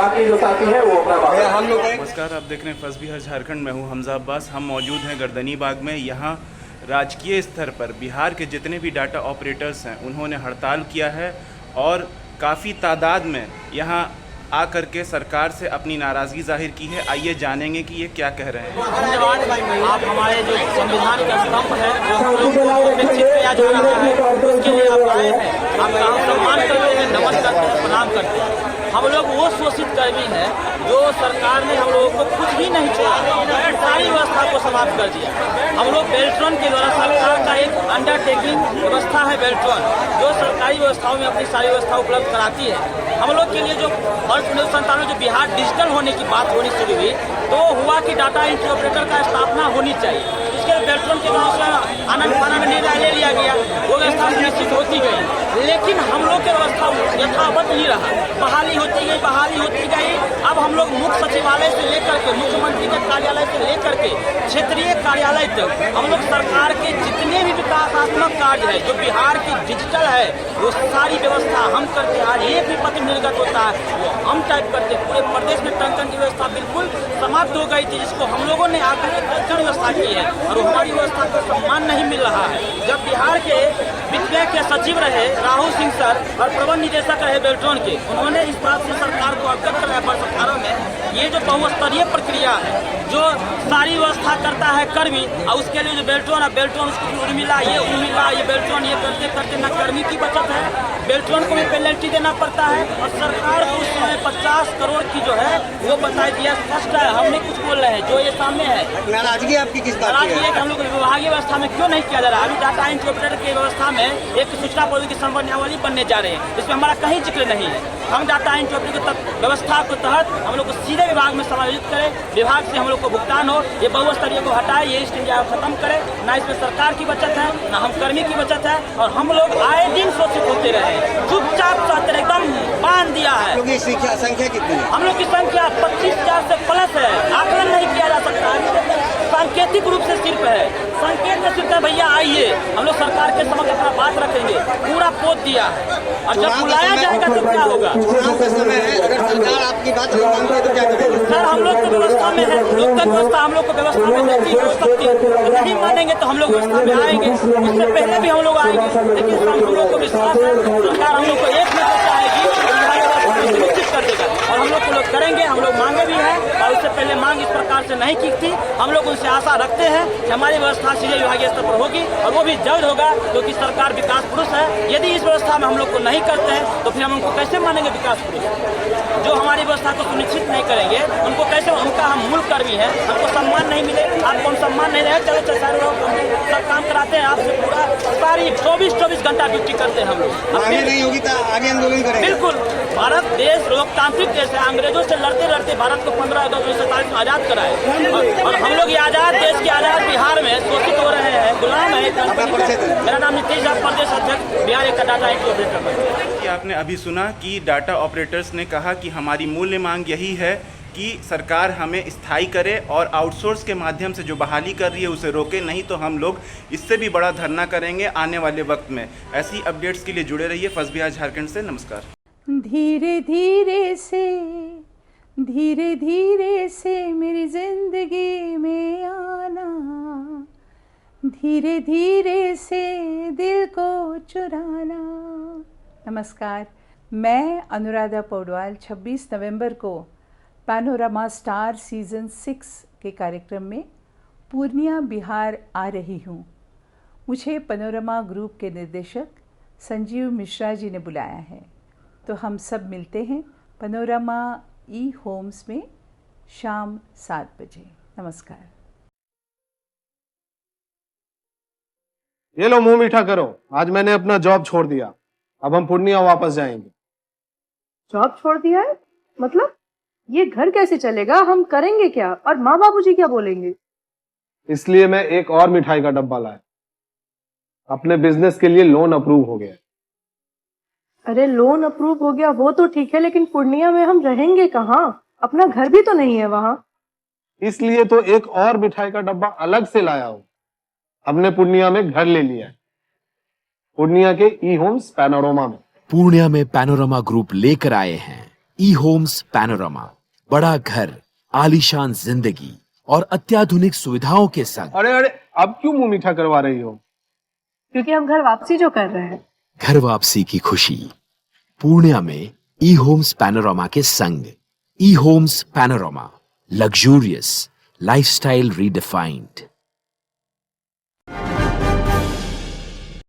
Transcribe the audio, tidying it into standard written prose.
बाकी जो साथी है वो अपना हम लोग नमस्कार, आप देख रहे हैं फर्स्ट बिहार झारखंड में हूँ हमजा अब्बास। हम मौजूद हैं गर्दनी बाग में। यहाँ राजकीय स्तर पर बिहार के जितने भी डाटा ऑपरेटर्स हैं उन्होंने हड़ताल किया है और काफ़ी तादाद में यहाँ आकर के सरकार से अपनी नाराज़गी जाहिर की है। आइए जानेंगे कि ये क्या कह रहे हैं। धन्यवाद। आप हमारे जो संविधान का स्तंभ है वो उपेक्षित किया जा रहा है, उसके लिए आप आए हैं। आपका हम सम्मान करते हैं, नमन करते हैं, प्रणाम करते हैं। हम लोग वो शोषित कर्मी हैं जो सरकार ने हम लोगों को कुछ भी नहीं छोड़ा, सारी व्यवस्था को समाप्त कर दिया। हम लोग बेल्ट्रॉन के द्वारा सरकार का एक अंडरटेकिंग व्यवस्था है बेल्ट्रॉन, जो सरकारी व्यवस्थाओं में अपनी सारी व्यवस्था उपलब्ध कराती है। हम लोग के लिए जो वर्ष 1997 में जो बिहार डिजिटल होने की बात होनी शुरू हुई तो हुआ कि डाटा एंट्री ऑपरेटर का स्थापना होनी चाहिए। इसके बेल्ट्रॉन के द्वारा आनंद फानन में निर्णय ले लिया गया, वो व्यवस्था सुनिश्चित होती गई, लेकिन हम लोग की व्यवस्था यथावत नहीं रहा। बहाली होती गई। अब हम लोग मुख्य सचिवालय से लेकर के मुख्यमंत्री के कार्यालय से लेकर के क्षेत्रीय कार्यालय तक हम लोग सरकार के जितने भी विकासात्मक कार्य है जो बिहार की डिजिटल है वो सारी व्यवस्था हम करते हैं। आज एक भी पत्र निर्गत होता है वो हम टाइप करते हैं। पूरे प्रदेश में टंकन की व्यवस्था बिल्कुल समाप्त हो गई थी, जिसको हम लोगों ने आकर के कठिन व्यवस्था की है और हमारी व्यवस्था को सम्मान नहीं मिल रहा है। जब बिहार के वित्त के सचिव रहे राहुल सिंह सर और प्रबंध निदेशक रहे बेल्ट्रॉन के, उन्होंने इस बात से सरकार को अवगत कराया वर्ष 18 में ये जो बहुस्तरीय प्रक्रिया है जो सारी व्यवस्था करता है कर्मी और उसके लिए जो बेल्ट्रॉन उसको उर्मिला ये बेल्ट्रॉन ये करते करते न कर्मी की बचत है, बेल्ट्रॉन को भी पेनल्टी देना पड़ता है और सरकार को उस समय 50 करोड़ की जो है वो बता दिया स्पष्ट है। हम नहीं कुछ बोल रहे हैं, जो ये सामने है। नाराजगी आपकी किस बात की है? कि हम लोग विभागीय व्यवस्था में क्यों नहीं किया जा रहा है। अभी डाटा एंट्री ऑपरेटर की व्यवस्था में एक सूचना प्रौद्योगिकी संवर्णावली बनने जा रहे हैं, इसमें हमारा कहीं जिक्र नहीं है। हम डाटा एंट्री ऑपरेटर की व्यवस्था के तहत हम लोग को सीधे विभाग में समायोजित करें, विभाग से हम लोग को भुगतान हो, ये बहुस्तरीय को हटाए, ये ईस्ट इंडिया खत्म करे। ना इसमें सरकार की बचत है ना हम कर्मी की बचत है और हम लोग आए दिन शोषित होते रहे, चुपचाप चाहते एकदम बांध दिया है। लोग की संख्या कितनी है? हम लोग की संख्या 25,000 से प्लस है, आकलन नहीं किया जा सकता। सांकेतिक रूप से सिर्फ है, संकेत में सिर्फ है भैया आइए, हम लोग सरकार के समक्ष अपना बात रखेंगे, पूरा पोत दिया है और जब बुलाया जाएगा तो क्या होगा? चुनाव का समय है, अगर सरकार आपकी बात नहीं मानती है तो क्या करेंगे? सर हम लोग तो व्यवस्था में है, लोकतंत्र व्यवस्था हम लोग को व्यवस्था में देती हो सकती है, नहीं मानेंगे तो हम लोग व्यवस्था में आएंगे। इससे पहले भी हम लोग आएंगे, लेकिन हम लोग को विश्वास है सरकार हम लोग को एक में चाहेगी सुनिश्चित कर देगा और हम लोग को लोग करेंगे। हम लोग मांगे भी हैं और उससे पहले मांग इस प्रकार से नहीं की थी। हम लोग उनसे आशा रखते हैं कि हमारी व्यवस्था सीधे विभागीय स्तर पर होगी और वो भी जल्द होगा, क्योंकि सरकार विकास पुरुष है। यदि इस व्यवस्था में हम लोग को नहीं करते हैं तो फिर हम उनको कैसे मानेंगे विकास पुरुष? जो हमारी व्यवस्था को सुनिश्चित नहीं करेंगे उनको कैसे? उनका हम मूल कर्मी है, हमको सम्मान नहीं मिले, आपको हम सम्मान नहीं रहे, चलो सब काम कराते हैं आपसे पूरा सारी 24 घंटा ड्यूटी करते हैं हम लोग। आगे नहीं होगी तो आगे आंदोलन करेंगे। बिल्कुल, भारत देश लोकतांत्रिक देश है, अंग्रेजों से लड़ते भारत को 15 अगस्त 1947 में आजाद कराए और हम लोग ये आजाद देश के आजाद बिहार में शोषित हो रहे हैं, गुलाम है। मेरा नाम नीतीश है, प्रदेश अध्यक्ष बिहार एक डाटा एंट्री ऑपरेटर। कि आपने अभी सुना कि डाटा ऑपरेटर्स ने कहा कि हमारी मूल्य मांग यही है कि सरकार हमें स्थायी करे और आउटसोर्स के माध्यम से जो बहाली कर रही है उसे रोके, नहीं तो हम लोग इससे भी बड़ा धरना करेंगे आने वाले वक्त में। ऐसी अपडेट्स के लिए जुड़े रहिए फर्स्ट बिहार झारखंड से। नमस्कार। धीरे धीरे मेरी जिंदगी में आना, धीरे धीरे से दिल को चुराना। नमस्कार, मैं अनुराधा पौडवाल 26 नवंबर को पैनोरमा स्टार सीज़न 6 के कार्यक्रम में पूर्णिया बिहार आ रही हूँ। मुझे पैनोरमा ग्रुप के निर्देशक संजीव मिश्रा जी ने बुलाया है, तो हम सब मिलते हैं पैनोरमा ई होम्स में शाम 7 बजे। नमस्कार। ये लो मुंह मीठा करो, आज मैंने अपना जॉब छोड़ दिया, अब हम पूर्णिया वापस जाएंगे। जॉब छोड़ दिया है? मतलब ये घर कैसे चलेगा? हम करेंगे क्या और माँ बाबूजी क्या बोलेंगे? इसलिए मैं एक और मिठाई का डब्बा लाया, अपने बिजनेस के लिए लोन अप्रूव हो गया। अरे लोन अप्रूव हो गया वो तो ठीक है, लेकिन पूर्णिया में हम रहेंगे कहाँ? अपना घर भी तो नहीं है वहाँ। इसलिए तो एक और मिठाई का डब्बा अलग से लाया हूँ। हमने पूर्णिया में घर ले लिया है, पूर्णिया के ई होम्स पैनोरमा में। पूर्णिया में पैनोरमा ग्रुप लेकर आए हैं ई होम्स पैनोरामा, बड़ा घर, आलीशान जिंदगी और अत्याधुनिक सुविधाओं के संग। अरे अरे, अब क्यों मुंह मीठा करवा रही हो? क्योंकि हम घर वापसी जो कर रहे हैं। घर वापसी की खुशी पूर्णिया में ई होम्स पैनोरामा के संग। E Homes Panorama, luxurious lifestyle redefined.